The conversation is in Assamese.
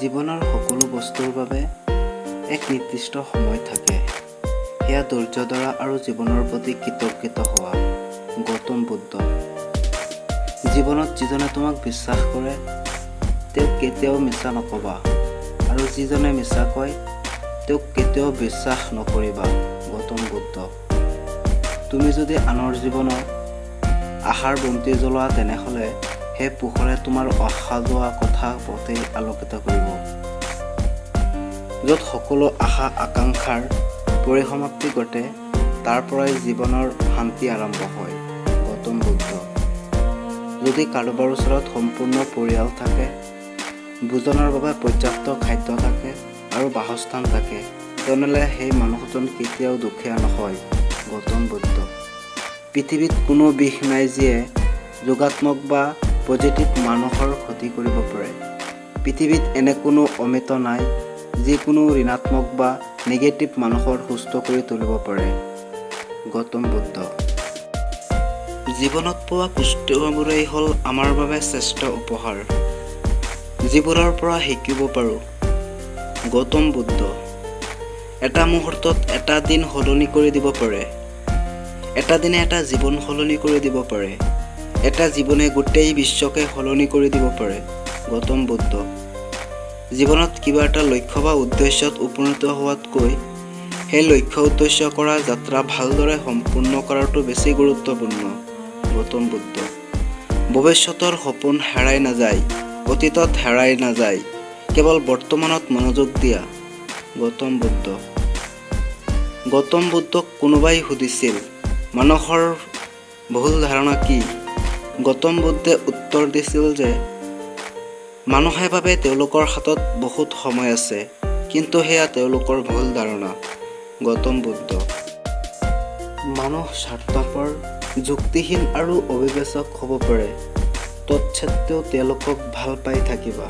জীৱনৰ সকলো বস্তুৰ বাবে এক নিৰ্দিষ্ট সময় থাকে। সেয়া ধৈৰ্য ধৰা আৰু জীৱনৰ প্ৰতি কৃতজ্ঞত হোৱা। গৌতম বুদ্ধ। জীৱনত যিজনে তোমাক বিশ্বাস কৰে তেওঁক কেতিয়াও মিছা নকবা, আৰু যিজনে মিছা কয় তেওঁক কেতিয়াও বিশ্বাস নকৰিবা। গৌতম বুদ্ধ। তুমি যদি আনৰ জীৱনত আশাৰ বন্তি জ্বলোৱা তেনেহ'লে সেই পোহৰে তোমাৰ অসাজোৱা কথা পথেই আলোকিত কৰিব। য'ত সকলো আশা আকাংক্ষাৰ পৰিসমাপ্তি ঘটে তাৰ পৰাই জীৱনৰ শান্তি আৰম্ভ হয়। গৌতম বুদ্ধ। যদি কাৰোবাৰ ওচৰত সম্পূৰ্ণ পৰিয়াল থাকে, ভোজনৰ বাবে পৰ্যাপ্ত খাদ্য থাকে আৰু বাসস্থান থাকে, তেনেহ'লে সেই মানুহজন কেতিয়াও দুখীয়া নহয়। গৌতম বুদ্ধ। পৃথিৱীত কোনো বিষ নাই যিয়ে যোগাত্মক বা পজিটিভ মানুহৰ ক্ষতি কৰিব পাৰে। পৃথিৱীত এনে কোনো অমৃত নাই যি কোনো ঋণাত্মক বা নিগেটিভ মানুহৰ সুস্থ কৰি তুলিব পাৰে। গৌতম বুদ্ধ। জীৱনত পোৱা কষ্টবোৰেই হ'ল আমাৰ বাবে শ্ৰেষ্ঠ উপহাৰ, যিবোৰৰ পৰা শিকিব পাৰোঁ। গৌতম বুদ্ধ। এটা মুহূৰ্তত এটা দিন সলনি কৰি দিব পাৰে। এটা দিনে এটা জীৱন সলনি কৰি দিব পাৰে। এটা জীৱনে গোটেই বিশ্বকে সলনি কৰি দিব পাৰে। গৌতম বুদ্ধ। জীৱনত কিবা এটা লক্ষ্য বা উদ্দেশ্যত উপনীত হোৱাতকৈ সেই লক্ষ্য উদ্দেশ্য কৰা যাত্ৰা ভালদৰে সম্পূৰ্ণ কৰাটো বেছি গুৰুত্বপূৰ্ণ। গৌতম বুদ্ধ। ভৱিষ্যতৰ সপোন হেৰাই নাযায়, অতীতত হেৰাই নাযায়, কেৱল বৰ্তমানত মনোযোগ দিয়া। গৌতম বুদ্ধ। গৌতম বুদ্ধক কোনোবাই সুধিছিল, মানুহৰ ভুল ধাৰণা কি? গৌতম বুদ্ধে উত্তৰ দিছিল যে মানুহে ভাবে তেওঁলোকৰ হাতত বহুত সময় আছে, কিন্তু সেয়া তেওঁলোকৰ ভুল ধাৰণা। গৌতম বুদ্ধ। মানুহ স্বাৰ্থপৰ, যুক্তিহীন আৰু অবিবেচক হ'ব পাৰে, তৎস্বত্বেও তেওঁলোকক ভাল পাই থাকিবা।